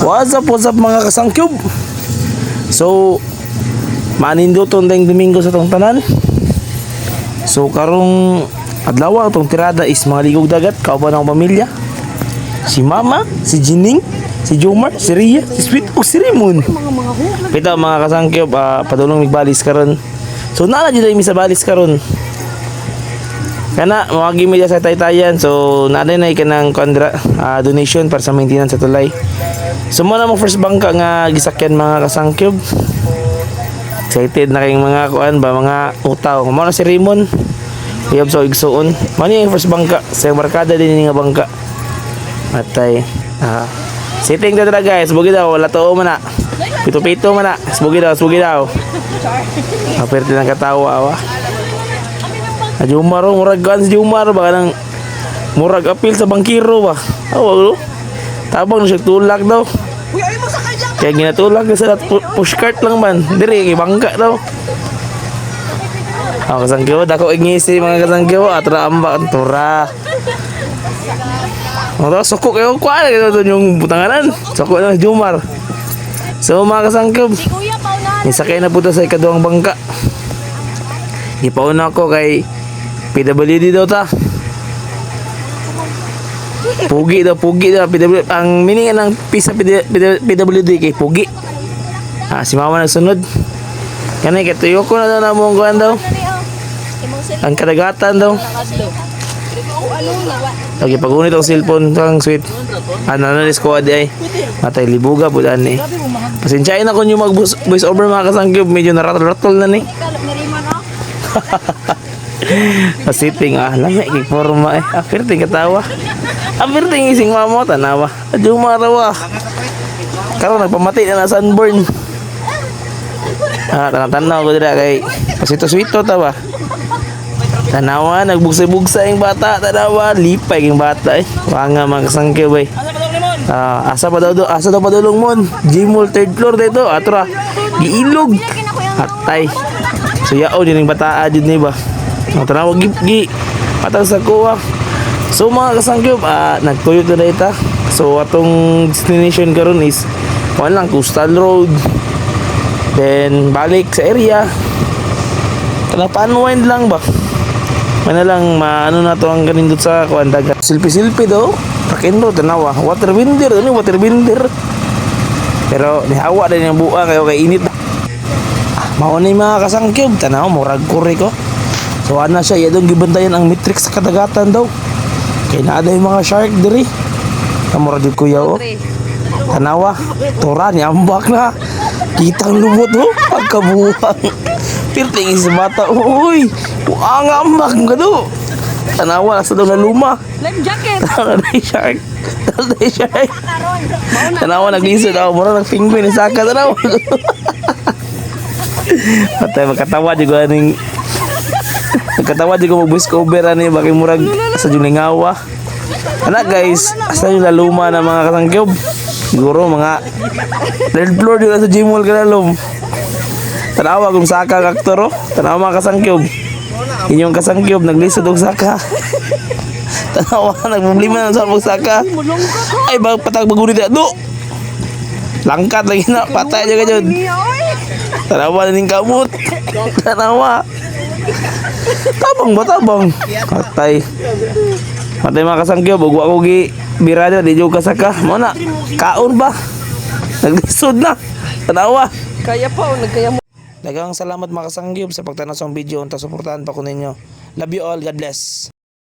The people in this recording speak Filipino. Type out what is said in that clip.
What's up mga kasangkyub? So, maninduton tayong Domingo sa tong tanan. So, karong adlaw tong tirada is mga ligog dagat, kauban ng pamilya. Si Mama, si Jining, si Jomar, si Ria, si Sweet, o si Raymond. Pita mga kasangkyub, padulong migbalis karon. So, nala dito yung sa balis karon. Kana mawagi media sa taytayan, so naday na ikanang donation para sa maintenance sa tulay. So mo na mo first bangka nga gisakyan mga kasangkyub. Excited na kayong mga kuan ba, mga utaw. Mo na si Raymond. Iyab so igsuon. Mani yung first bangka, sa barkada din nga bangka. Matay. Sitting ta guys, bugi daw wala to man na. Pito-pito man na. Bugi daw. Aperte nang katawa wa. Jumar, murag kan si Jumar ba nang murag apil sa bangkiro ba. Tabang na siya tulak daw. Kaya ginatulak sa pushcart lang man. Diri bangka daw. Kasangkiw, dako ingisi mga kasangkiw, atra amba tura. Suko kayo kuan ito yung butanganan. Suko na Jumar. So mga kasangkiw, nisakay na po sa ikaduhang bangka. Ipauna ko kay PWD daw ta. Pugi daw PWD. Ang meaning ng pisa PWD kay Pugi. Si Mama nagsunod. Kanay katuyo ko na daw na mong kuhan daw. Ang kadagatan daw. Okay, pag-unit ang cellphone kang Sweet. Nanis ko adi ay. Matay libuga po daan eh. Pasensyain ako yung mag-voice over mga kasangkyub. Medyo naratol na ni. Sitting lamay kay forma eh. Apirting katawa. Apirting ising mamo tanawa. Jumarawa. Karon nagpamati na sunburn. Tanaw ko dira kay pasito-swito ta ba. Tanawa nagbugsa-bugsa yung bata, tanawa lipay yung bata eh. Wanga mga kasangkyo bay. Asa daw padulong mon. Gmall third floor dito. Atra giilog. Atay. So yao din yung bataa din ni ba. Tanawa gi patang sa kuha. So mga kasangkyub, nagtuyo na ita. So atong destination karon is lang coastal road. Then balik sa area. Unwind lang ba? Mana lang maano na to ang kanindot sa kuan dagat. Silpi daw. Pakendo tanawa. Water binder. Pero nihawa din yung buwa kayo kay init. Mao ni mga kasangkyub, tanaw murag kuri ko. So ana siya yadong gibantayan ang matrix sa kadagatan daw. Kay naa yung mga shark diri. Murag jud kuya o. Tanawa, tura ni ambak na. Kitang lubot ho, pagkabuhang. Pirting sa bata. Uy, ang ambak nga do. Tanawa, nasa daw na luma. Life jacket. Tanawa shark. Tanawa, nagliso daw. Mura nag-penguin. Saka tanawa. Patay, magkatawa juga ning. Magkatawa juga mag-voice cover ani. Bakit murag sa julingawa. Anak guys, asa yung laluma na mga kasangkyub. Siguro mga third floor dito sa Gmall Kanalom. Tanawa kung saka ang aktor. Tanawa mga kasangkyub. Inyong kasangkyub naglisod og saka. Tanawa nagproblema na sa saka. Ay patag bagunit do. Langkat lagi na patay aja ka jud. Tanawa ning kamot. Tanawa. Tabang. Patay. Matay mga kasangkyub, ug wa ko gi birada di jud kasaka. Mo na kaon ba? Naglisod na. Tanawa. Kaya pa o nagkaya mo. Daghang salamat mga kasangkyub sa pagtanaw sa video unta suportahan pa ko ninyo. Love you all. God bless.